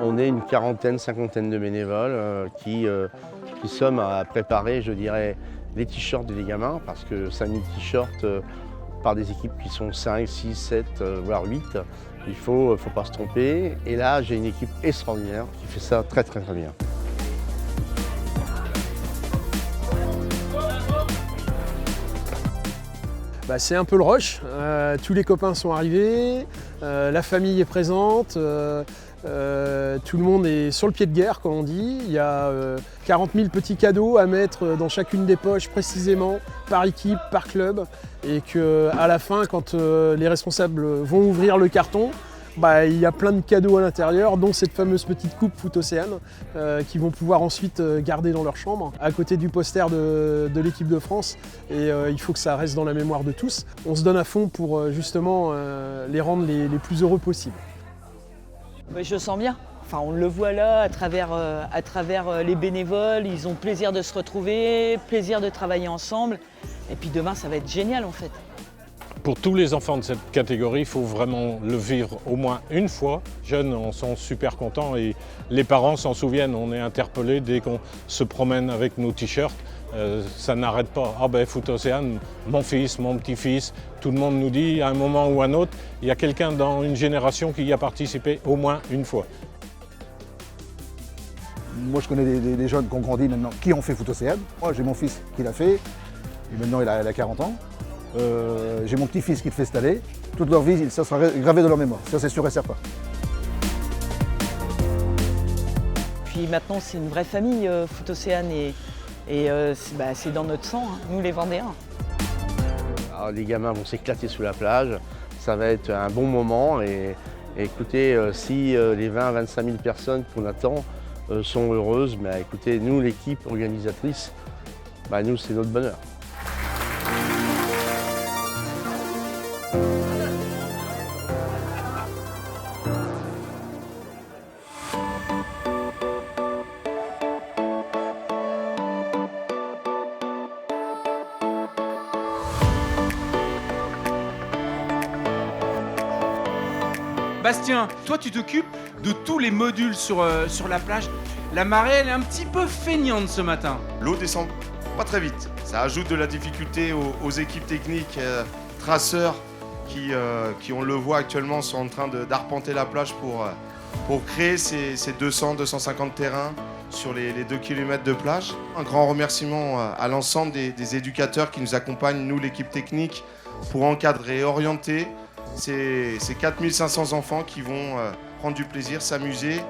On est une quarantaine, cinquantaine de bénévoles qui sommes à préparer, je dirais, les t-shirts des gamins, parce que 5000 t-shirts par des équipes qui sont 5, 6, 7, voire 8. Il ne faut pas se tromper. Et là, j'ai une équipe extraordinaire qui fait ça très très très bien. C'est un peu le rush. Tous les copains sont arrivés, la famille est présente, tout le monde est sur le pied de guerre, comme on dit. Il y a 40 000 petits cadeaux à mettre dans chacune des poches précisément, par équipe, par club. Et qu'à la fin, quand les responsables vont ouvrir le carton, il y a plein de cadeaux à l'intérieur, dont cette fameuse petite coupe Foot Océane qu'ils vont pouvoir ensuite garder dans leur chambre, à côté du poster de l'équipe de France. Et il faut que ça reste dans la mémoire de tous. On se donne à fond pour justement les rendre les plus heureux possibles. Je sens bien. Enfin, on le voit là à travers les bénévoles. Ils ont plaisir de se retrouver, plaisir de travailler ensemble. Et puis demain, ça va être génial en fait. Pour tous les enfants de cette catégorie, il faut vraiment le vivre au moins une fois. Jeunes en sont super contents et les parents s'en souviennent. On est interpellés dès qu'on se promène avec nos t-shirts. Ça n'arrête pas. Foot Océane, mon fils, mon petit-fils, tout le monde nous dit à un moment ou à un autre, il y a quelqu'un dans une génération qui y a participé au moins une fois. Moi je connais des jeunes qui ont grandi maintenant, qui ont fait Foot Océane. Moi j'ai mon fils qui l'a fait, et maintenant il a 40 ans. J'ai mon petit-fils qui le fait cette année. Toute leur vie, ça sera gravé dans leur mémoire, ça c'est sûr et certain. Puis maintenant c'est une vraie famille, Foot Océane, et c'est dans notre sang, hein, nous les Vendéens. Alors, les gamins vont s'éclater sous la plage, ça va être un bon moment. Et écoutez, si les 20 à 25 000 personnes qu'on attend sont heureuses, écoutez, nous l'équipe organisatrice, nous c'est notre bonheur. Bastien, toi tu t'occupes de tous les modules sur la plage. La marée elle est un petit peu feignante ce matin. L'eau descend pas très vite. Ça ajoute de la difficulté aux équipes techniques, traceurs qui on le voit actuellement sont en train d'arpenter la plage pour créer ces 200-250 terrains sur les 2 km de plage. Un grand remerciement à l'ensemble des éducateurs qui nous accompagnent, nous l'équipe technique, pour encadrer et orienter ces 4500 enfants qui vont prendre du plaisir, s'amuser.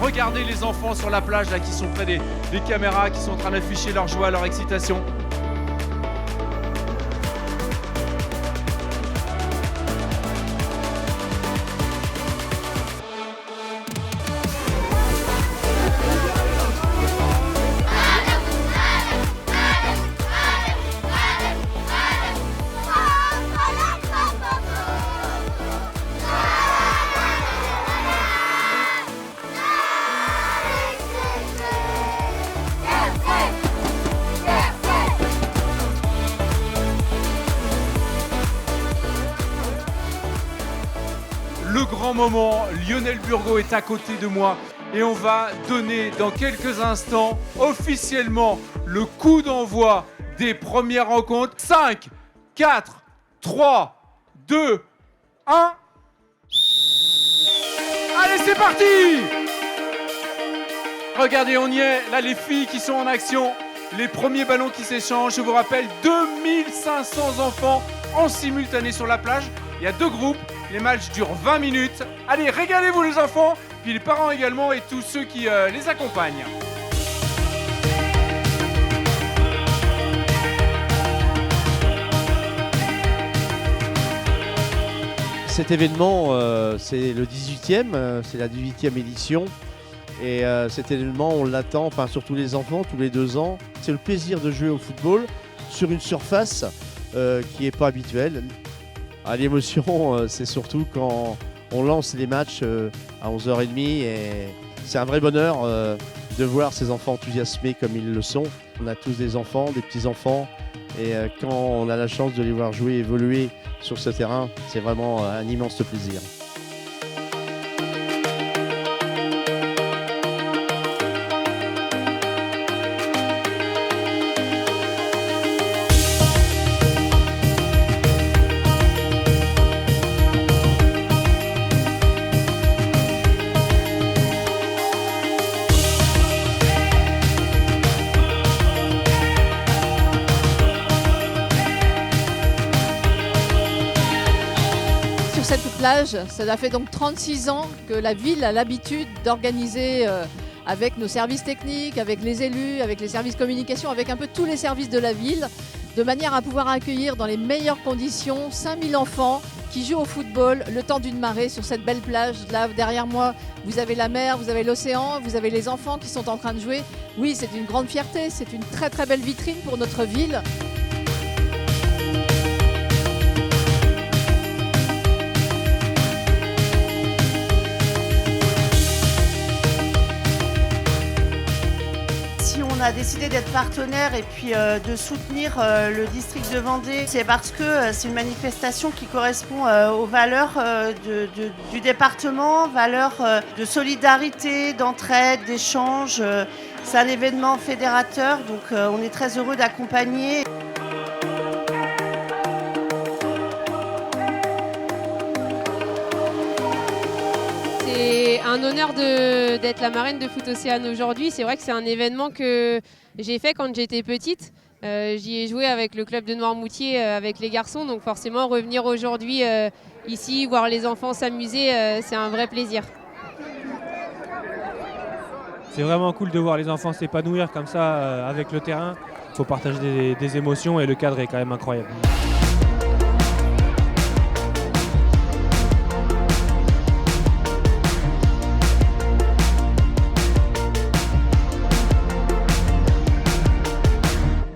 Regardez les enfants sur la plage là, qui sont près des caméras, qui sont en train d'afficher leur joie, leur excitation. Le grand moment, Lionel Burgot est à côté de moi et on va donner dans quelques instants officiellement le coup d'envoi des premières rencontres. 5, 4, 3, 2, 1. Allez, c'est parti! Regardez, on y est. Là, les filles qui sont en action. Les premiers ballons qui s'échangent. Je vous rappelle, 2500 enfants en simultané sur la plage. Il y a 2 groupes. Les matchs durent 20 minutes. Allez, régalez-vous les enfants, puis les parents également et tous ceux qui les accompagnent. Cet événement, c'est le 18e, c'est la 18e édition. Et cet événement, on l'attend, surtout les enfants, tous les 2 ans. C'est le plaisir de jouer au football sur une surface qui n'est pas habituelle. L'émotion, c'est surtout quand on lance les matchs à 11h30 et c'est un vrai bonheur de voir ces enfants enthousiasmés comme ils le sont. On a tous des enfants, des petits-enfants, et quand on a la chance de les voir jouer, évoluer sur ce terrain, c'est vraiment un immense plaisir. Sur cette plage, ça fait donc 36 ans que la ville a l'habitude d'organiser avec nos services techniques, avec les élus, avec les services communication, avec un peu tous les services de la ville, de manière à pouvoir accueillir dans les meilleures conditions 5000 enfants qui jouent au football le temps d'une marée sur cette belle plage. Là, derrière moi, vous avez la mer, vous avez l'océan, vous avez les enfants qui sont en train de jouer. Oui, c'est une grande fierté, c'est une très très belle vitrine pour notre ville. On a décidé d'être partenaire et puis de soutenir le district de Vendée. C'est parce que c'est une manifestation qui correspond aux valeurs du département, valeurs de solidarité, d'entraide, d'échange. C'est un événement fédérateur, donc on est très heureux d'accompagner. C'est un honneur d'être la marraine de Foot Océane aujourd'hui. C'est vrai que c'est un événement que j'ai fait quand j'étais petite. J'y ai joué avec le club de Noirmoutier, avec les garçons. Donc forcément, revenir aujourd'hui ici, voir les enfants s'amuser, c'est un vrai plaisir. C'est vraiment cool de voir les enfants s'épanouir comme ça avec le terrain. Il faut partager des émotions et le cadre est quand même incroyable.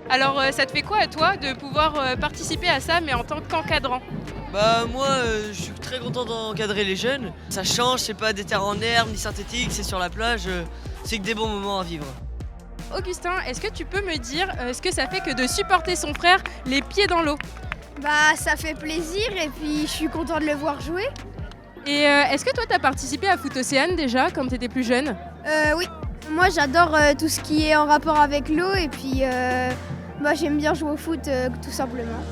Alors ça te fait quoi à toi de pouvoir participer à ça mais en tant qu'encadrant? Bah moi je suis très content d'encadrer les jeunes. Ça change, c'est pas des terrains en herbe ni synthétiques, c'est sur la plage, c'est que des bons moments à vivre. Augustin, est-ce que tu peux me dire ce que ça fait que de supporter son frère les pieds dans l'eau? Bah ça fait plaisir et puis je suis content de le voir jouer. Et est-ce que toi t'as participé à Foot Océane déjà quand t'étais plus jeune? Oui, moi j'adore tout ce qui est en rapport avec l'eau et puis moi j'aime bien jouer au foot tout simplement.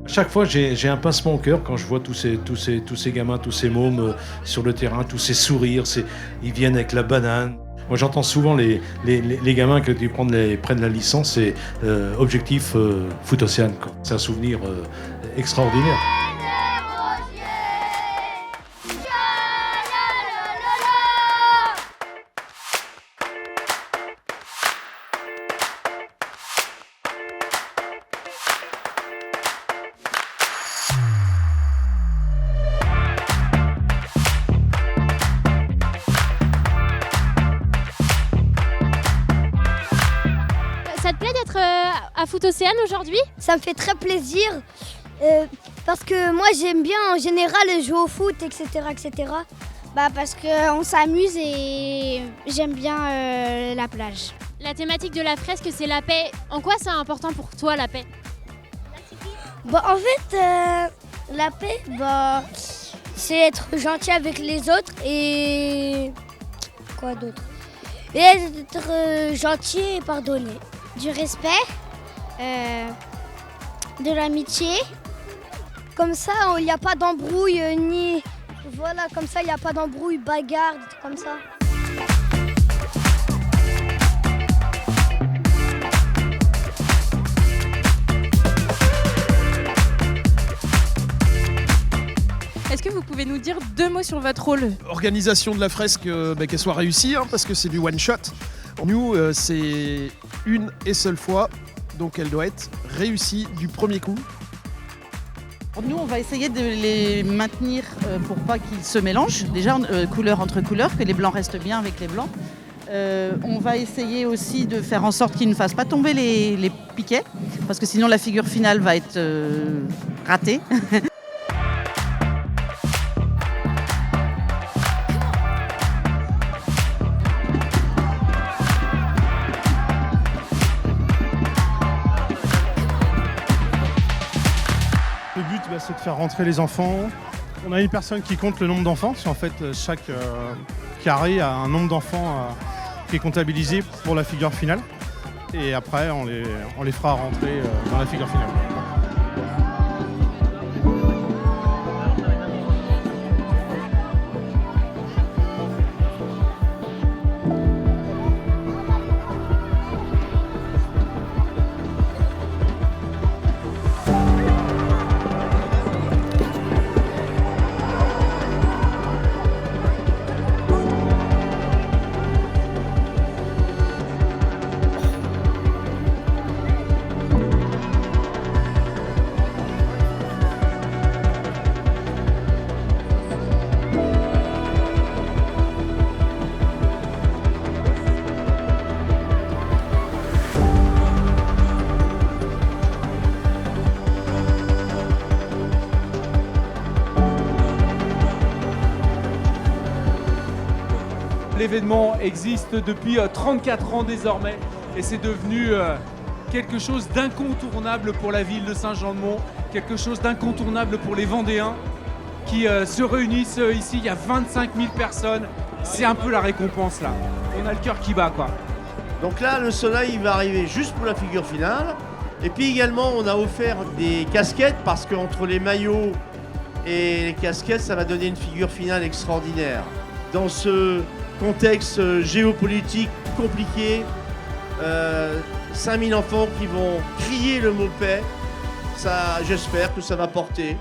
Chaque fois, j'ai un pincement au cœur quand je vois tous ces gamins, tous ces mômes sur le terrain, tous ces sourires, ils viennent avec la banane. Moi, j'entends souvent les gamins qui prennent la licence et objectif Foot Océane. C'est un souvenir extraordinaire. Ça te plaît d'être à Foot Océane aujourd'hui? Ça me fait très plaisir parce que moi j'aime bien en général jouer au foot, etc. etc. Bah parce qu'on s'amuse et j'aime bien la plage. La thématique de la fresque, c'est la paix. En quoi c'est important pour toi la paix? Bah en fait, la paix, bah, c'est être gentil avec les autres et quoi d'autre? Et être gentil et pardonner. Du respect, de l'amitié. Comme ça, il n'y a pas d'embrouille ni... Voilà, comme ça, il n'y a pas d'embrouille, bagarre, des trucs comme ça. Est-ce que vous pouvez nous dire 2 mots sur votre rôle? Organisation de la fresque, qu'elle soit réussie, parce que c'est du one shot. Nous, c'est une et seule fois, donc elle doit être réussie du premier coup. Nous, on va essayer de les maintenir pour pas qu'ils se mélangent. Déjà, couleur entre couleurs, que les blancs restent bien avec les blancs. On va essayer aussi de faire en sorte qu'ils ne fassent pas tomber les piquets, parce que sinon la figure finale va être ratée. Le but, c'est de faire rentrer les enfants. On a une personne qui compte le nombre d'enfants, parce qu'en fait, chaque carré a un nombre d'enfants qui est comptabilisé pour la figure finale. Et après, on les fera rentrer dans la figure finale. L'événement existe depuis 34 ans désormais et c'est devenu quelque chose d'incontournable pour la ville de Saint-Jean-de-Mont, quelque chose d'incontournable pour les Vendéens qui se réunissent ici. Il y a 25 000 personnes, c'est un peu la récompense là. On a le cœur qui bat quoi. Donc là, le soleil il va arriver juste pour la figure finale. Et puis également, on a offert des casquettes parce qu'entre les maillots et les casquettes, ça va donner une figure finale extraordinaire. Dans ce contexte géopolitique compliqué, 5000 enfants qui vont crier le mot paix, ça, j'espère que ça va porter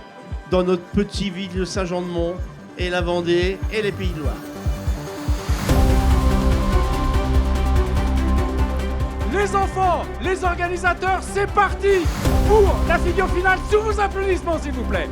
dans notre petite ville de Saint-Jean-de-Mont et la Vendée et les Pays de Loire. Les enfants, les organisateurs, c'est parti pour la figure finale sous vos applaudissements s'il vous plaît.